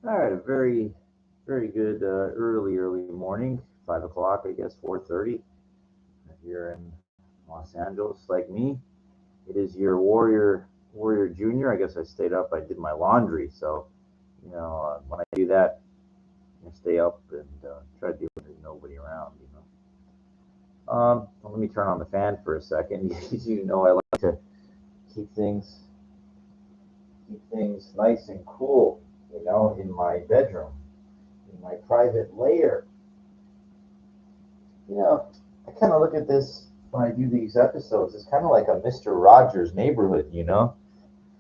All right, a very good early morning, 5 o'clock, I guess, 4:30 here in Los Angeles. Like me, it is your Warrior Junior. I guess I stayed up. I did my laundry, so when I do that, I stay up and try to do it when there's nobody around. Let me turn on the fan for a second. I like to keep things keep things nice and cool. In my bedroom, in my private lair. You know, I kind of look at this when I do these episodes. It's kind of like a Mister Rogers neighborhood.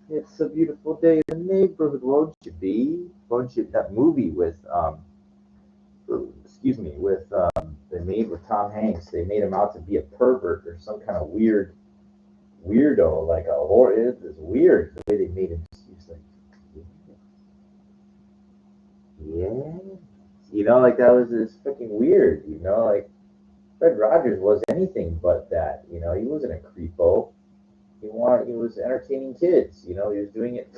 It's a beautiful day in the neighborhood, won't you be? Won't you? That movie with, excuse me, they made with Tom Hanks. They made him out to be a pervert or some kind of weirdo, like a horror. It's weird the way they made him. He's like, yeah, like that was just freaking weird. Like Fred Rogers was anything but that. He wasn't a creepo. He was entertaining kids. He was doing it.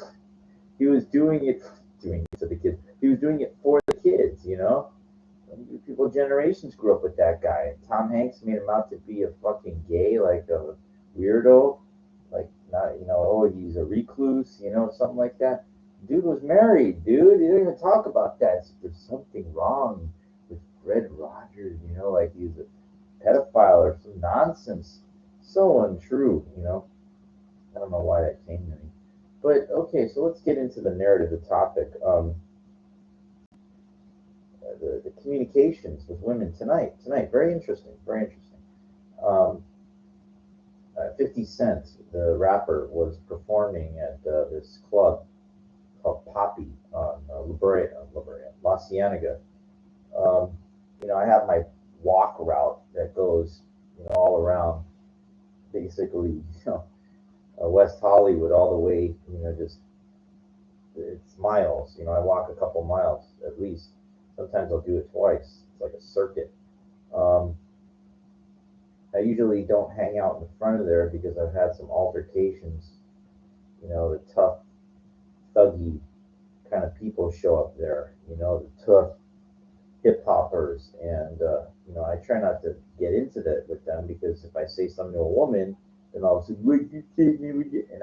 He was doing it to the kids. He was doing it for the kids. And people generations grew up with that guy. Tom Hanks made him out to be a fucking gay, like a weirdo, like not oh, he's a recluse, something like that. Dude was married, dude. He didn't even talk about that. There's something wrong with Fred Rogers, like he's a pedophile or some nonsense. So untrue. I don't know why that came to me. But okay, so let's get into the narrative, the topic. The communications with women tonight, very interesting, very interesting. Um, 50 Cent, the rapper, was performing at this club called Poppy on La Cienega. Um, I have my walk route that goes, all around, basically, West Hollywood all the way, just it's miles. I walk a couple miles at least. Sometimes I'll do it twice. It's like a circuit. Um, I usually don't hang out in front of there because I've had some altercations. The tough, thuggy kind of people show up there. The tough hip hoppers, and I try not to get into that with them because if I say something to a woman, then all of a sudden, "Wait, you take me with you," and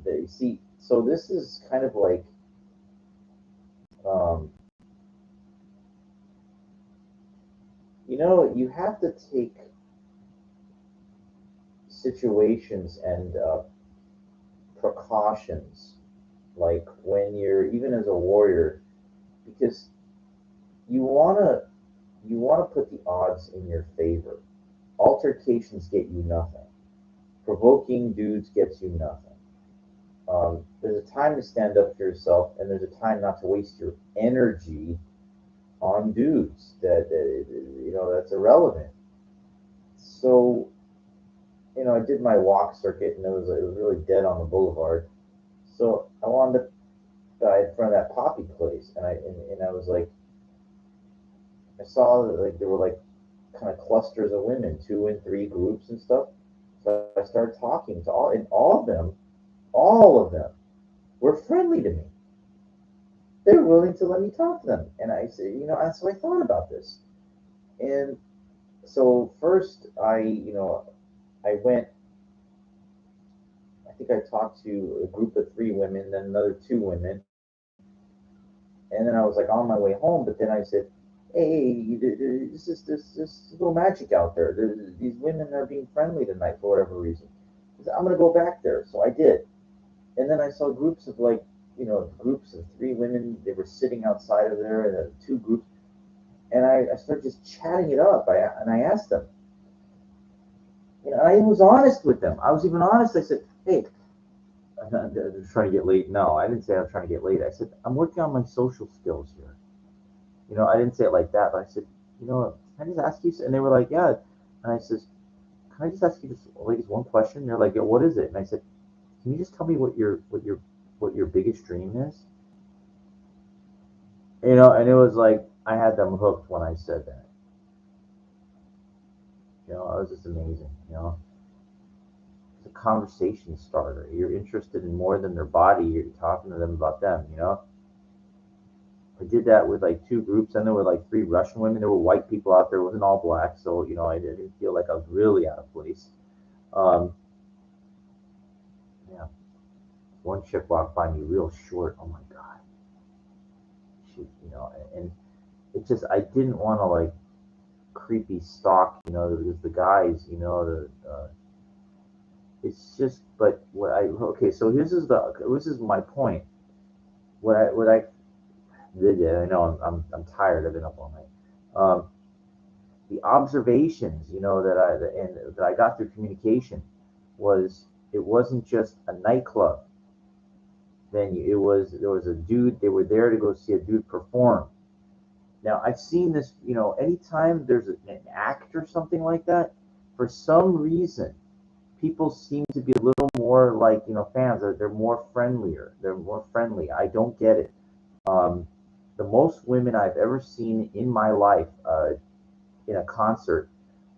they see. So this is kind of like, um, you have to take situations and precautions, like when you're even as a warrior, because you wanna you wanna put the odds in your favor. Altercations get you nothing. Provoking dudes gets you nothing. There's a time to stand up for yourself, and there's a time not to waste your energy on dudes that's irrelevant. So I did my walk circuit, and it was really dead on the boulevard. So I wanted to in front of that poppy place, and I was like, I saw that like there were like kind of clusters of women, two and three groups and stuff. So I started talking to all of them were friendly to me. They were willing to let me talk to them, and I said, so I thought about this, and so first I went. I think I talked to a group of three women, then another two women, and then I was like on my way home. But then I said, "Hey, this little magic out there. These women are being friendly tonight for whatever reason. I'm gonna go back there." So I did, and then I saw groups of groups of three women. They were sitting outside of there, and two groups, and I started just chatting it up. I asked them, I was honest with them. I was even honest. I said, "Hey, I'm not trying to get late." No, I didn't say I'm trying to get late. I said I'm working on my social skills here. I didn't say it like that, but I said, can I just ask you? And they were like, yeah. And I says, can I just ask you this, ladies, one question? And they're like, yeah, what is it? And I said, can you just tell me what your biggest dream is? And it was like I had them hooked when I said that. It was just amazing. It's a conversation starter. You're interested in more than their body. You're talking to them about them. I did that with like 2 groups, and there were like 3 Russian women. There were white people out there. It wasn't all black, so I didn't feel like I was really out of place. Um, yeah, one chick walked by me real short. Oh my god, she, and it just I didn't want to like creepy stalk, because the guys, it's just. But what I okay, so this is my point. What I yeah, I know I'm tired. I've been up all night. The observations, that I got through communication was it wasn't just a nightclub venue. There was a dude. They were there to go see a dude perform. Now I've seen this. Anytime there's an act or something like that, for some reason, people seem to be a little more like fans. They're more friendlier. They're more friendly. I don't get it. Um, the most women I've ever seen in my life in a concert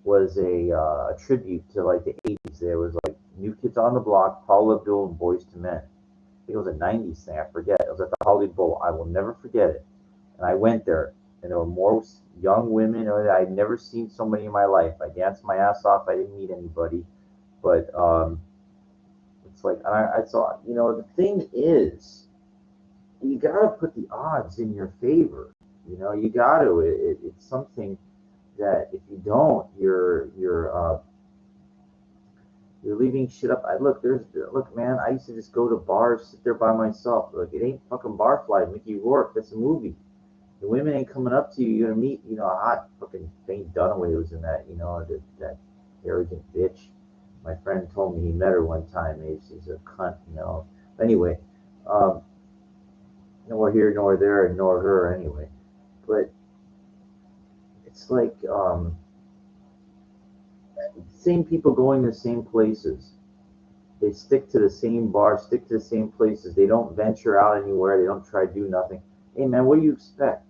was a tribute to like the 80s. There was like New Kids on the Block, Paula Abdul, and Boys to Men. I think it was a 90s thing. I forget. It was at the Hollywood Bowl. I will never forget it. And I went there, and there were more young women. I'd never seen so many in my life. I danced my ass off. I didn't meet anybody, but it's like I saw. The thing is, you got to put the odds in your favor. You got to. It's something that if you don't, you're leaving shit up. Look, man. I used to just go to bars, sit there by myself. Like it ain't fucking Barfly, Mickey Rourke. That's a movie. The women ain't coming up to you. You're gonna meet, a hot fucking Faye Dunaway was in that. That arrogant bitch. My friend told me he met her one time. She's a cunt. Anyway, um, nor here nor there, nor her anyway. But it's like same people going to the same places. They stick to the same bars, stick to the same places. They don't venture out anywhere. They don't try to do nothing. Hey man, what do you expect?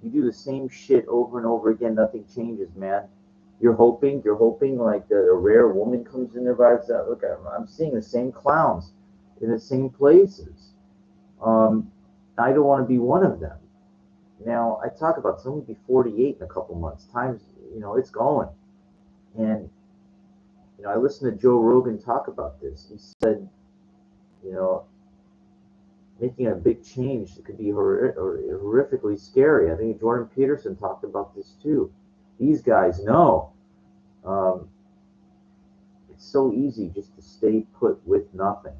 You do the same shit over and over again. Nothing changes, man. You're hoping like a rare woman comes in there by itself. Look, I'm seeing the same clowns in the same places. Um, I don't want to be one of them. Now, I talk about someone be 48 in a couple months. Times, it's going. And, I listened to Joe Rogan talk about this. He said, you know, making a big change could be horrifically scary. I think Jordan Peterson talked about this too. These guys know. Um, it's so easy just to stay put with nothing.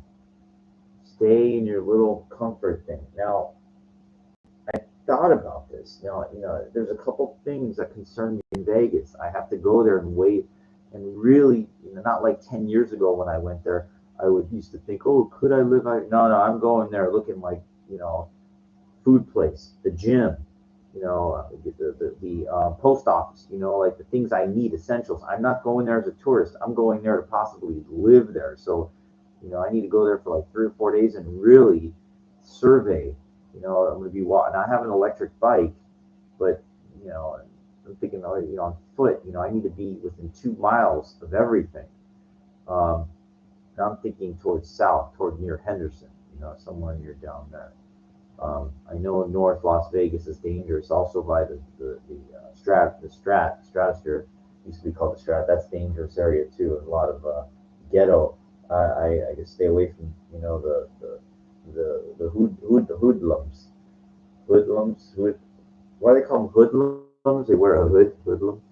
Stay in your little comfort thing. Now, I thought about this. There's a couple things that concern me in Vegas. I have to go there and wait, and really, not like 10 years ago when I went there. I would used to think, oh, could I live out? No, I'm going there looking like, food place, the gym, the post office, like the things I need, essentials. I'm not going there as a tourist. I'm going there to possibly live there. So, I need to go there for like 3 or 4 days and really survey. I'm going to be walking. I have an electric bike, but you know, I'm thinking, on foot. I need to be within 2 miles of everything. Um, and I'm thinking towards south, toward near Henderson. Somewhere near down there. I know North Las Vegas is dangerous. Also by the stratosphere used to be called the strat. That's a dangerous area too. A lot of ghetto. I just stay away from the hoodlums. Why do they call them hoodlums? They wear a hoodlum.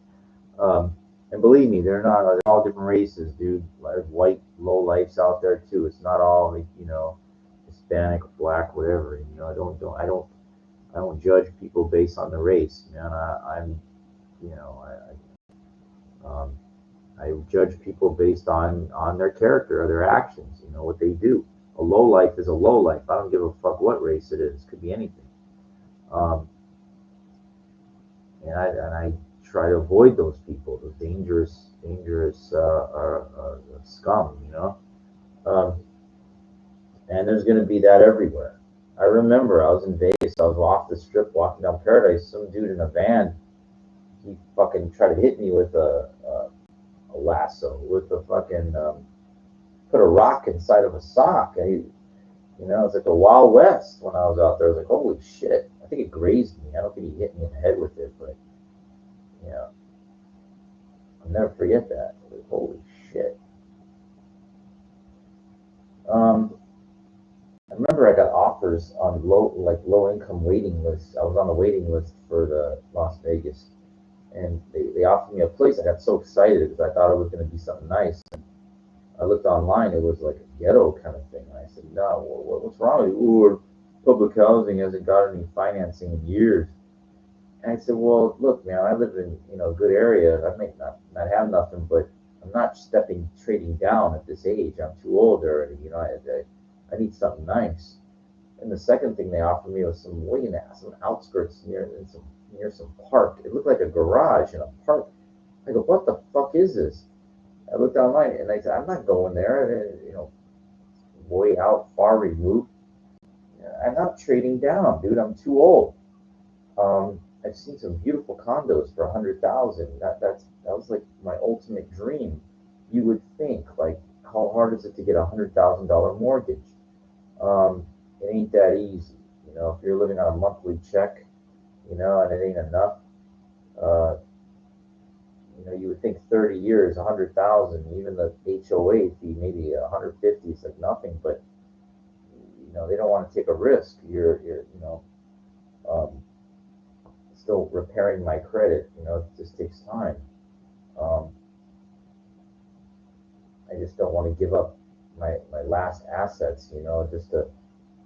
Um, and believe me, they're not. They're all different races, dude. There's white low lifes out there too. It's not all like Hispanic, black, whatever. I don't judge people based on the race, man. I'm, you know, I judge people based on their character or their actions. What they do. A low life is a low life. I don't give a fuck what race it is. It could be anything. Um, and I try to avoid those people, those dangerous scum. Um, and there's going to be that everywhere. I remember I was in Vegas. I was off the strip walking down Paradise. Some dude in a van, he fucking tried to hit me with a lasso, with a fucking put a rock inside of a sock. You know, it's like the Wild West when I was out there. I was like, holy shit. I think it grazed me. I don't think he hit me in the head with it, but you know, I'll never forget that. Like, holy shit. Um, I remember I got offers on low income waiting lists. I was on the waiting list for the Las Vegas, and they offered me a place. I got so excited because I thought it was going to be something nice. I looked online, it was like a ghetto kind of thing. And I said, no, what's wrong with you? Ooh, public housing hasn't got any financing in years. And I said, well, look, man, I live in a good area. I may not have nothing, but I'm not trading down at this age. I'm too old already. I need something nice. And the second thing they offered me was some outskirts near some park. It looked like a garage in a park. I go, what the fuck is this? I looked online and I said, I'm not going there. Way out, far removed. I'm not trading down, dude. I'm too old. I've seen some beautiful condos for 100,000. That was like my ultimate dream. You would think like, how hard is it to get $100,000 mortgage? It ain't that easy. If you're living on a monthly check, and it ain't enough, uh, you would think 30 years, 100,000, even the HOA fee, maybe 150 is like nothing, but they don't want to take a risk. You're um, still repairing my credit. It just takes time. Um, I just don't want to give up my last assets, just to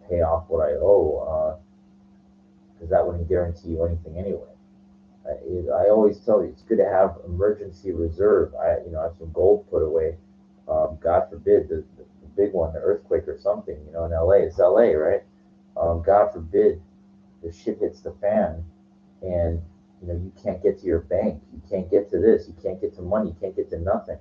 pay off what I owe, because that wouldn't guarantee you anything anyway. I always tell you it's good to have emergency reserve. I have some gold put away. God forbid the big one, the earthquake or something. In LA, it's LA, right? God forbid the shit hits the fan, and you can't get to your bank, you can't get to this, you can't get to money, you can't get to nothing.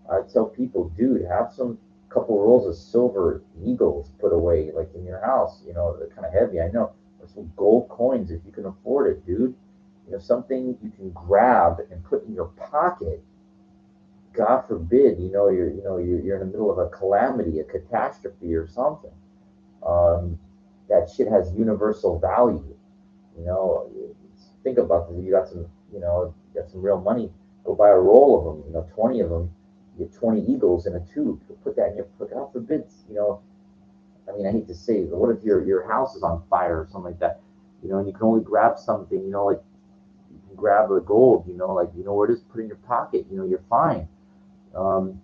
I tell people, dude, have some couple rolls of silver eagles put away, like in your house. They're kind of heavy, I know, or some gold coins if you can afford it, dude. Something you can grab and put in your pocket. God forbid, you're in the middle of a calamity, a catastrophe, or something. Um, that shit has universal value. You know, think about this. You got some real money. Go buy a roll of them. 20 of them. You get 20 eagles in a tube. Put that in your. God forbid. I mean, I hate to say it, but what if your house is on fire or something like that? And you can only grab something. Like you can grab the gold. Like where it is. Put it in your pocket. You're fine. Um,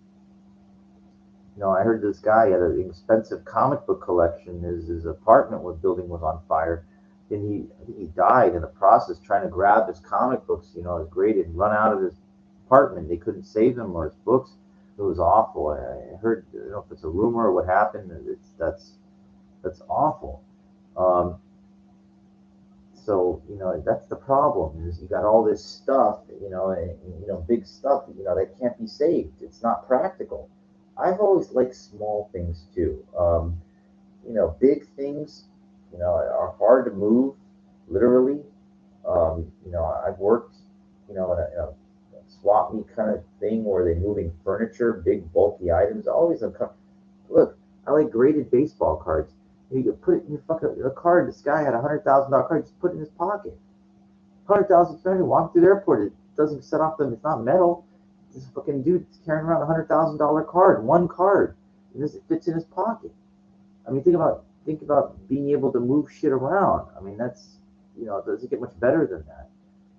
I heard this guy had an expensive comic book collection. His apartment was building was on fire, and I think he died in the process trying to grab his comic books. His graded and run out of his apartment. They couldn't save him or his books. It was awful. I heard. I don't know if it's a rumor or what happened. That's awful. Um, so that's the problem is you got all this stuff, big stuff, that can't be saved. It's not practical. I've always liked small things too. Big things, are hard to move, literally. I've worked, in a swap meet kind of thing where they're moving furniture, big bulky items. Always uncomfortable. Look, I like graded baseball cards. You can put it in your fucking a card. This guy had $100,000 card. Just put it in his pocket. 100,000 spending. Walk through the airport. It doesn't set off them. It's not metal. This fucking dude is carrying around $100,000 card. One card. And this it fits in his pocket. I mean, think about being able to move shit around. I mean, it doesn't get much better than that.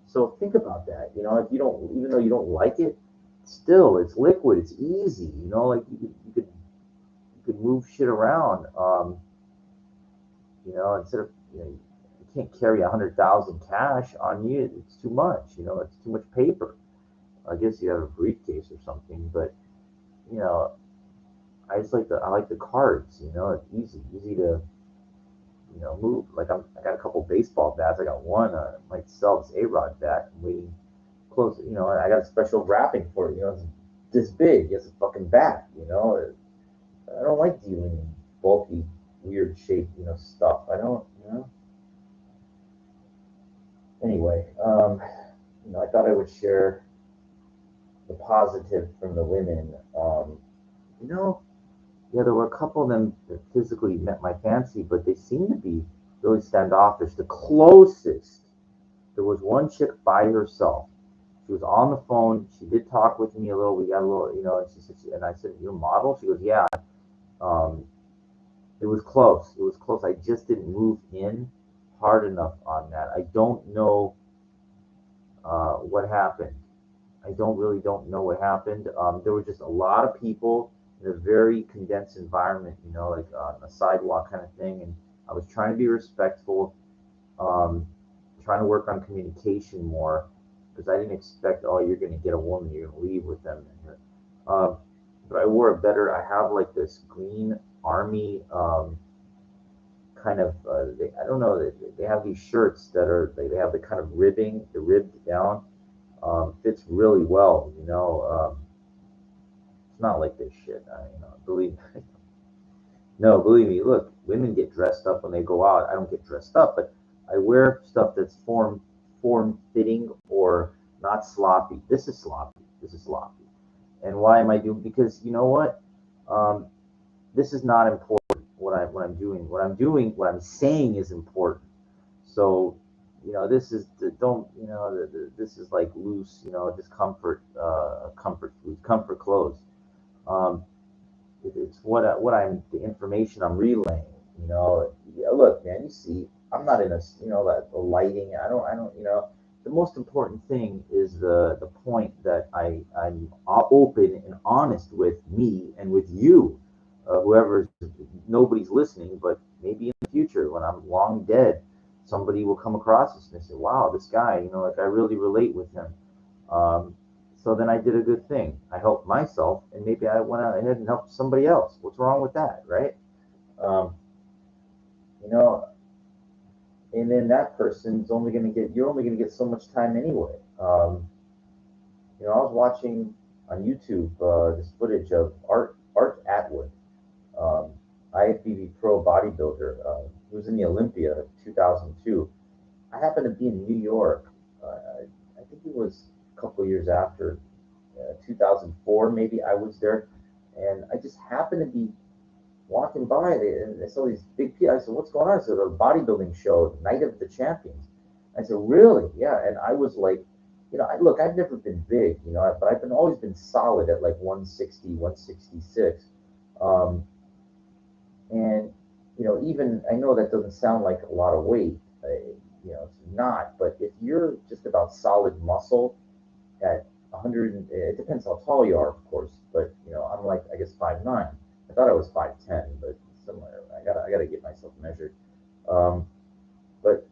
So think about that. If you don't, even though you don't like it, still it's liquid. It's easy. Like you could move shit around. Instead of you can't carry 100,000 cash on you. It's too much. It's too much paper. I guess you have a briefcase or something, but you know, I like the cards. It's easy to move. Like I got a couple baseball bats. I got one. Might sell this A-Rod bat. I'm waiting close. I got a special wrapping for it. It's this big. It's a fucking bat. I don't like dealing in bulky, weird shaped, stuff. I don't. Anyway, I thought I would share the positive from the women. You know, Yeah, there were a couple of them that physically met my fancy, but they seemed to be really standoffish. The closest, there was one chick by herself. She was on the phone. She did talk with me a little. We got a little, and she said, and I said, "You're a model?" She goes, "Yeah." Um, it was close. It was close. I just didn't move in hard enough on that. I don't know what happened. I don't know what happened. There were just a lot of people in a very condensed environment, like on a sidewalk kind of thing. And I was trying to be respectful, um, trying to work on communication more because I didn't expect, oh, you're going to get a woman, you're going to leave with them. Um, but I wore a better, I have like this green army kind of, I don't know, they have these shirts that are, they have the kind of ribbing, the ribbed down. Fits really well, it's not like this shit. Believe me. No, believe me. Look, women get dressed up when they go out. I don't get dressed up, but I wear stuff that's form fitting or not sloppy. This is sloppy. This is sloppy. And why am I doing? Because you know what? Um, this is not important. What I'm doing. What I'm doing. What I'm saying is important. So, this is the don't. This is like loose. Just comfort food, comfort clothes. Um, it's the information I'm relaying. Yeah, look, man, you see, I'm not in that the lighting. I don't. The most important thing is the point that I'm open and honest with me and with you, whoever. Nobody's listening, but maybe in the future when I'm long dead, somebody will come across this and they say, "Wow, this guy, like I really relate with him." Um, so then I did a good thing. I helped myself, and maybe I went out ahead and helped somebody else. What's wrong with that, right? Um, you know, and then that person's only going to get you're only going to get so much time anyway. I was watching on YouTube this footage of Art Atwood, um, IFBB pro bodybuilder, who was in the Olympia 2002. I happened to be in New York. I think it was a couple of years after 2004, maybe I was there, and I just happened to be walking by and I saw these big people. I said, "What's going on?" I said, "A bodybuilding show, Night of the Champions." I said, "Really?" Yeah, and I was like, look, I've never been big, but I've been always been solid at like 160, 166. Um, and even I know that doesn't sound like a lot of weight, it's not. But if you're just about solid muscle at 100, it depends how tall you are, of course. But I'm like, I guess 5'9". I thought I was 5'10", but somewhere I gotta get myself measured. Um, but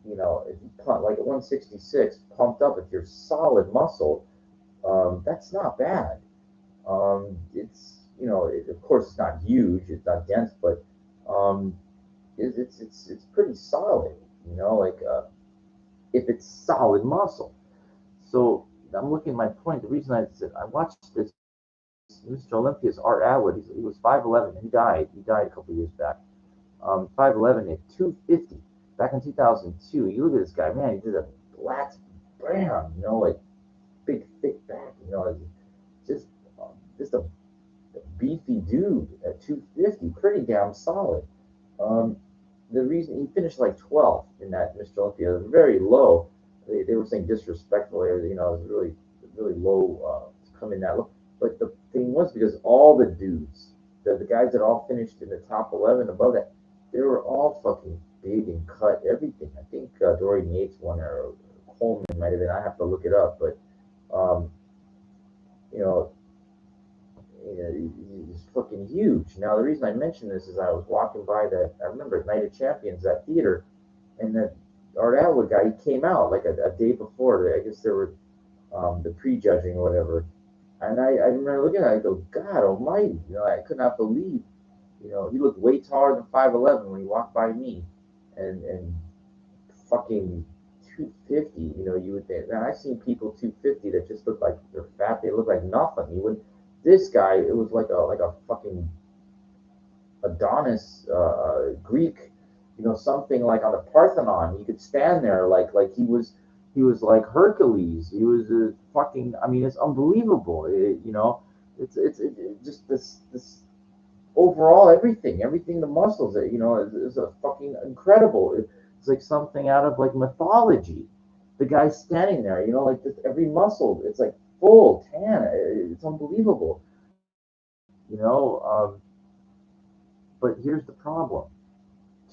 if you pump like at 166, pumped up with your solid muscle, that's not bad. It's of course it's not huge, it's not dense, but um, it's pretty solid. Like if it's solid muscle. So I'm looking at my point. The reason I said I watched this Mr. Olympia's Art Atwood. He was 5'11". He died. He died a couple years back. 5'11" at 250 back in 2002. You look at this guy, man. He did a black bam, like big thick back. Just just a beefy dude at 250, pretty damn solid. Um, the reason he finished like 12th in that Mr. Olympia, very low. They were saying disrespectful. It was really low to come in that low. But the thing was because all the dudes, the guys that all finished in the top 11 above that, they were all fucking big and cut everything. I think Dorian Yates won or Coleman might have been. I have to look it up, but um, you know he's fucking huge. Now, the reason I mention this is I was walking by that, I remember Night of Champions, that theater, and that Art Atwood guy, he came out like a day before. I guess there were the prejudging or whatever. And I remember looking at it, I go, God almighty, I could not believe, he looked way taller than 5'11" when he walked by me. And fucking 250, you would think. And I've seen people 250 that just look like they're fat. They look like nothing. You would. This guy, it was like a fucking Adonis, Greek, something like on the Parthenon. He could stand there like he was like Hercules. He was a fucking. I mean, it's unbelievable. It's just this overall, everything, the muscles, is a fucking incredible. It's like something out of like mythology. The guy standing there, like just every muscle, it's like full tan. It's unbelievable, you know. But here's the problem: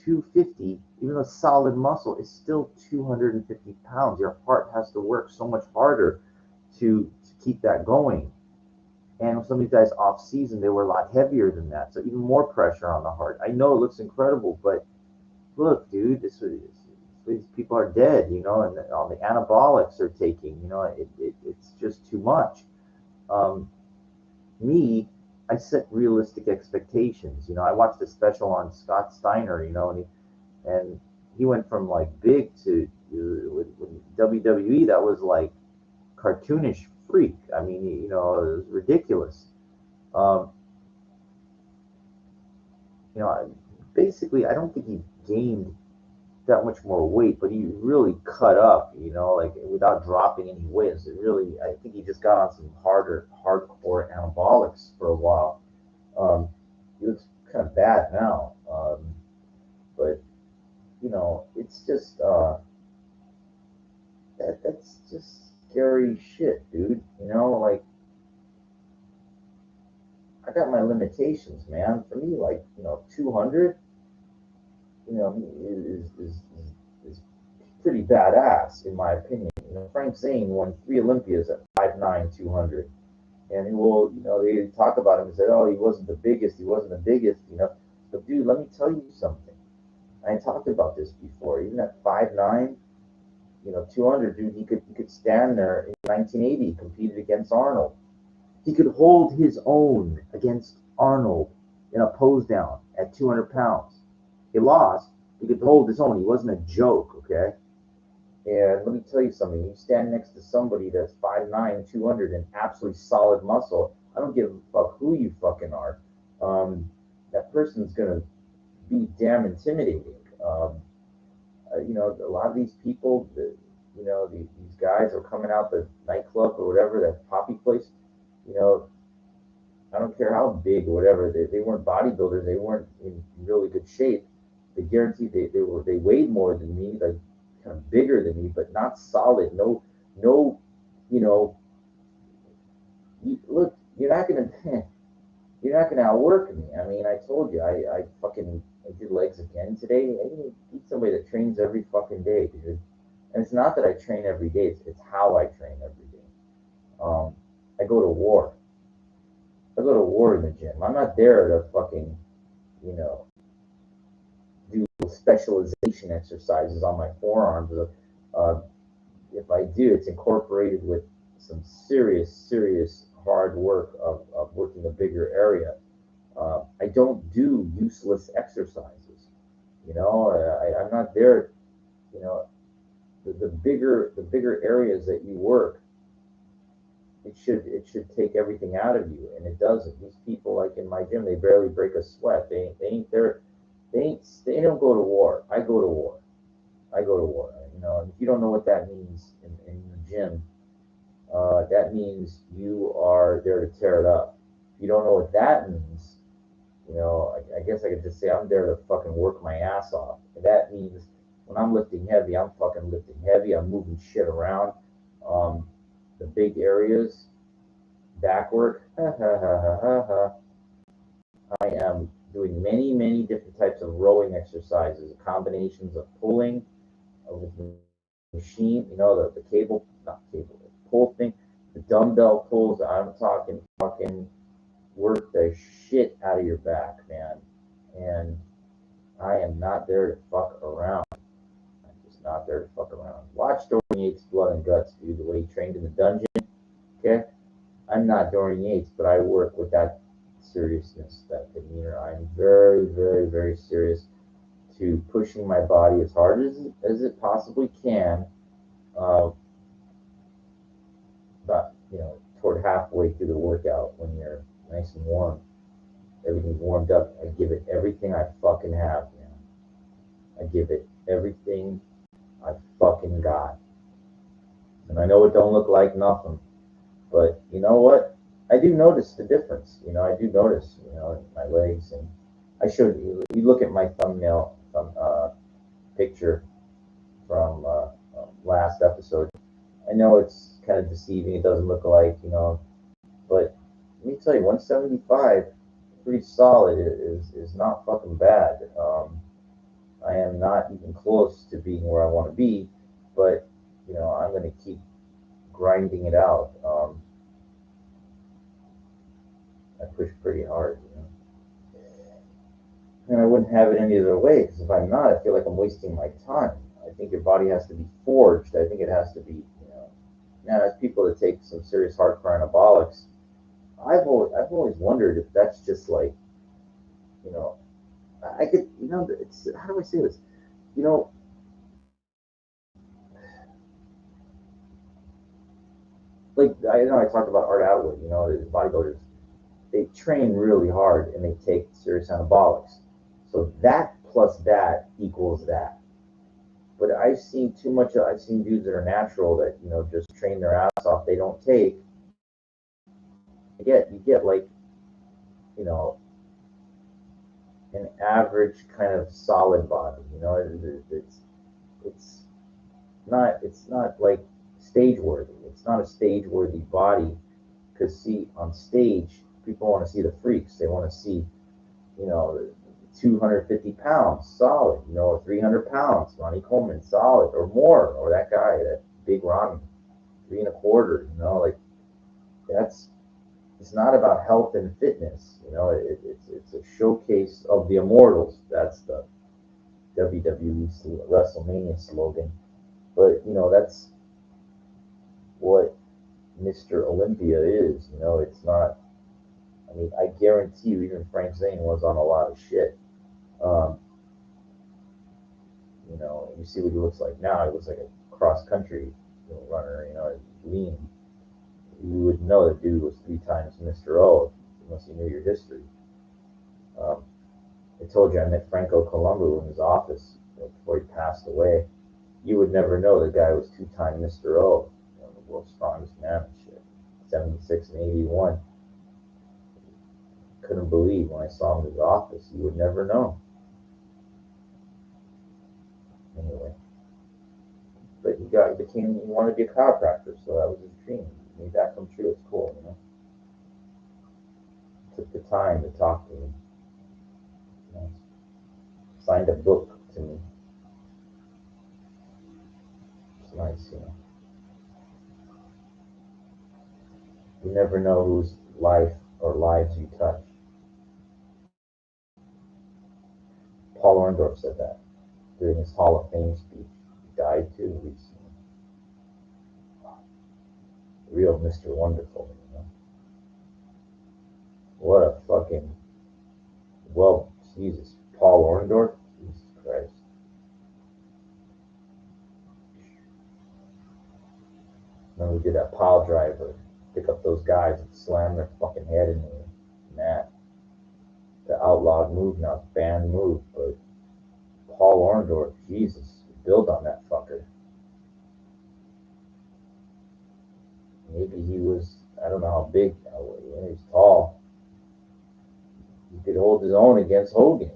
250, even though solid muscle, is still 250 pounds. Your heart has to work so much harder to keep that going. And some of these guys off season, they were a lot heavier than that. So even more pressure on the heart. I know it looks incredible, but look, dude, these people are dead, and all the anabolics they're taking, it's just too much. Um, Me, I set realistic expectations. I watched a special on Scott Steiner, and he went from like big to with WWE. That was like cartoonish freak. I mean, it was ridiculous. Um, Basically, I don't think he gained that much more weight, but he really cut up, like without dropping any weight. It really, I think he just got on some hardcore anabolics for a while. Um, he looks kind of bad now, but it's just that's just scary shit, dude. Like I got my limitations, man. For me, like 200, is pretty badass in my opinion. Frank Zane won 3 Olympias at 5'9", 200. And they talk about him and said, oh, he wasn't the biggest, But dude, let me tell you something. I talked about this before. Even at 5'9", 200, dude, he could stand there in 1980. He competed against Arnold. He could hold his own against Arnold in a pose down at 200 pounds. He lost. He could hold his own. He wasn't a joke, okay? And let me tell you something. You stand next to somebody that's 5'9", 200, and absolutely solid muscle. I don't give a fuck who you fucking are. That person's gonna be damn intimidating. A lot of these people, these guys are coming out the nightclub or whatever, that poppy place. You know, I don't care how big or whatever. They weren't bodybuilders. They weren't in really good shape. They guaranteed they weighed more than me, like kind of bigger than me, but not solid. No, no, you know. Look, you're not gonna outwork me. I mean, I told you, I did legs again today. I need somebody that trains every fucking day, dude. And it's not that I train every day. It's how I train every day. Um, I go to war. I go to war in the gym. I'm not there to fucking, you know, do specialization exercises on my forearms. Uh, if I do, it's incorporated with some serious hard work of working a bigger area. I don't do useless exercises. I'm not there. You know, the bigger areas that you work, it should take everything out of you, and it doesn't. These people, like in my gym, they barely break a sweat. They ain't there. They don't go to war. I go to war. I go to war. And if you don't know what that means in the gym, that means you are there to tear it up. If you don't know what that means, I guess I could just say I'm there to fucking work my ass off. And that means when I'm lifting heavy, I'm fucking lifting heavy. I'm moving shit around. The big areas, back work. I am doing many different types of rowing exercises, combinations of pulling with the machine, the cable, not cable, the pull thing, the dumbbell pulls. I'm talking fucking work the shit out of your back, man. And I am not there to fuck around. I'm just not there to fuck around. Watch Dorian Yates' Blood and Guts, dude, the way he trained in the dungeon. Okay? I'm not Dorian Yates, but I work with that seriousness, that demeanor. I'm very serious to pushing my body as hard as it possibly can, uh, but toward halfway through the workout when you're nice and warm, everything's warmed up. I give it everything I fucking have, man. I give it everything I fucking got. And I know it don't look like nothing, but you know what? I do notice the difference. I do notice, my legs, and I showed you. You look at my thumbnail picture from last episode. I know it's kind of deceiving. It doesn't look like, but let me tell you, 175, pretty solid. Is not fucking bad. I am not even close to being where I want to be, but I'm going to keep grinding it out. I push pretty hard, and I wouldn't have it any other way, because if I'm not, I feel like I'm wasting my time. I think your body has to be forged. I think it has to be, now as people that take some serious hardcore anabolics, I've always wondered if that's just like, you know, I could, it's, how do I say this? You know, like, I know I talked about Art Atwood, the bodybuilders, they train really hard and they take serious anabolics. So that plus that equals that. But I've seen too much. I've seen dudes that are natural that just train their ass off. They don't take. You get like you know an average kind of solid body. It's not like stage worthy. It's not a stage worthy body, because see, on stage people want to see the freaks. They want to see, 250 pounds solid, or 300 pounds, Ronnie Coleman solid, or more, or that guy, that big Ronnie, 3 and a quarter, like that's, it's not about health and fitness, it's a showcase of the immortals. That's the WWE WrestleMania slogan. But, that's what Mr. Olympia is, it's not, I mean, I guarantee you, even Frank Zane was on a lot of shit. Um, you see what he looks like now. He looks like a cross country runner, lean. You would know the dude was 3 times Mr. O, unless you knew your history. Um, I told you I met Franco Columbu in his office before he passed away. You would never know the guy was 2-time Mr. O, the world's strongest man and shit. 76 and 81. Couldn't believe when I saw him in his office. You would never know. Anyway, but he wanted to be a chiropractor, so that was his dream. He made that come true. It's cool, Took the time to talk to me. Signed a book to me. It's nice. You never know whose life or lives you touch. Paul Orndorff said that during his Hall of Fame speech. He died too recently. Real Mr. Wonderful. What a fucking, well, Jesus. Paul Orndorff? Jesus Christ. Remember, we did that pile driver, pick up those guys and slam their fucking head in the mat. The outlawed move, not banned move, but Paul Orndorff, Jesus, build on that fucker. Maybe he was, I don't know how big, he's tall. He could hold his own against Hogan.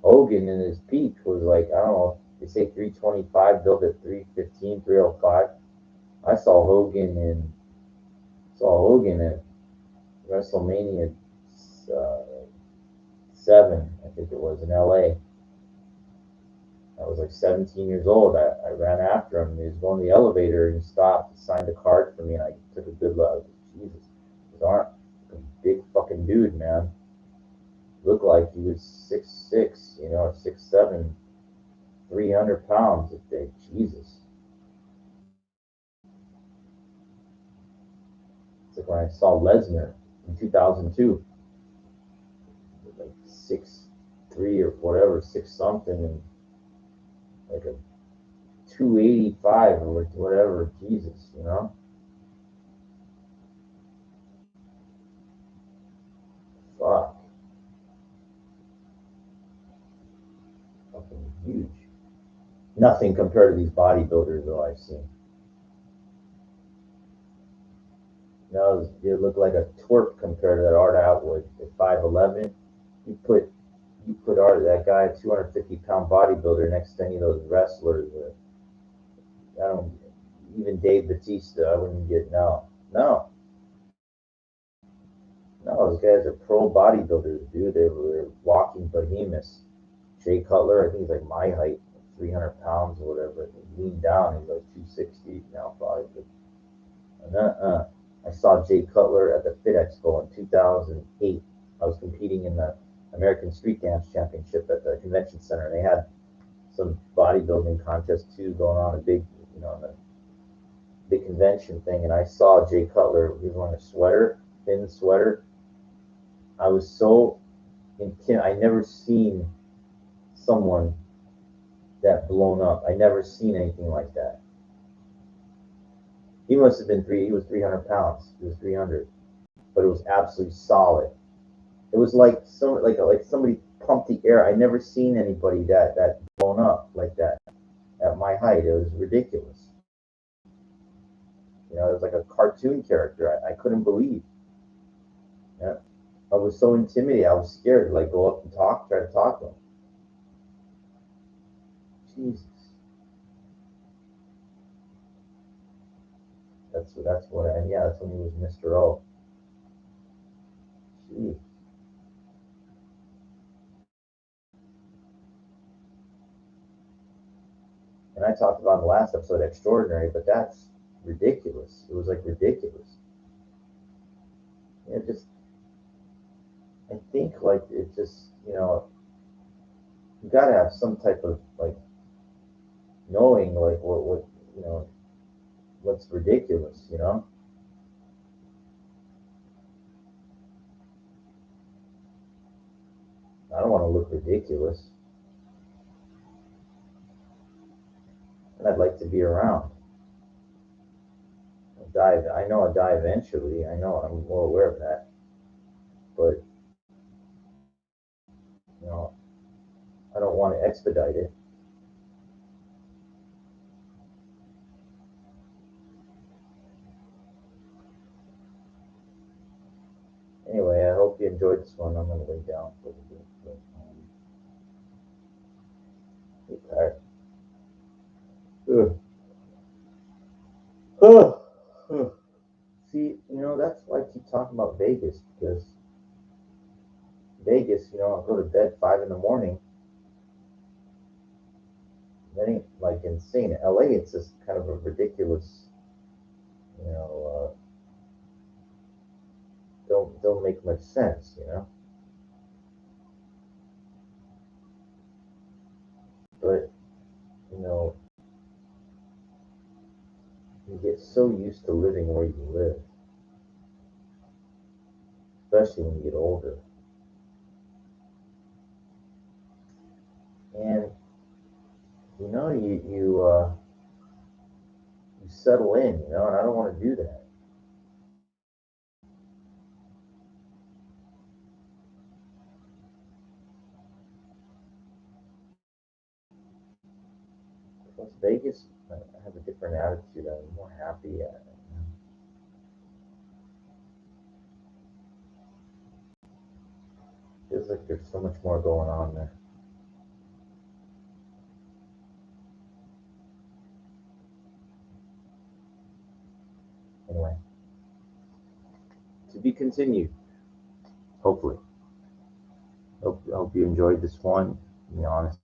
Hogan in his peak was like, I don't know, they say 325, built at 315, 305. I saw Hogan at WrestleMania uh, 7, I think it was, in LA. I was like 17 years old. I ran after him. He was going to the elevator and he stopped, signed a card for me, and I took a good look. Jesus, his arm, a big fucking dude, man. Looked like he was 6'6", 6'7", 300 pounds. Jesus. It's like when I saw Lesnar in 2002, like 6'3" or whatever, 6 something, and like a 285 or whatever. Jesus. Fuck. Fucking huge. Nothing compared to these bodybuilders though I've seen. You look like a twerp compared to that Art Atwood at 5'11". You put Art, that guy, a 250-pound bodybuilder, next to any of those wrestlers. I don't even Dave Batista. I wouldn't get no. Those guys are pro bodybuilders, dude. They were walking behemoths. Jay Cutler, I think he's like my height, 300 pounds or whatever. He leaned down, he's like 260 now, probably. I saw Jay Cutler at the Fit Expo in 2008. I was competing in the American Street Dance Championship at the convention center, and they had some bodybuilding contest too going on, a big, the big convention thing. And I saw Jay Cutler. He was wearing a sweater, thin sweater. I was so I never seen someone that blown up. I never seen anything like that. He must have been he was 300 pounds. He was 300, but it was absolutely solid. It was like somebody pumped the air. I never seen anybody that blown up like that at my height. It was ridiculous. It was like a cartoon character. I couldn't believe. Yeah. I was so intimidated. I was scared to like go up and try to talk to him. Jesus. That's what yeah, that's when he was Mr. O. Jeez. And I talked about in the last episode extraordinary, but that's ridiculous. It was like ridiculous. Just I think like it just you gotta have some type of like knowing like what what's ridiculous. I don't want to look ridiculous, and I'd like to be around. I'll die. I know I'll die eventually. I know. I'm well aware of that. But you know, I don't want to expedite it. Anyway, I hope you enjoyed this one. I'm gonna lay down for a bit. Get tired. Ugh. Ugh. Ugh. See, that's why I keep talking about Vegas, because Vegas, I'll go to bed 5 in the morning. That ain't like insane. LA, it's just kind of a ridiculous, you know, don't make much sense. But you know, you get so used to living where you live, especially when you get older, and you settle in, and I don't want to do that. Las Vegas, I have a different attitude. I'm more happy at it. Feels like there's so much more going on there. Anyway, to be continued. Hopefully. Hope you enjoyed this one. To be honest.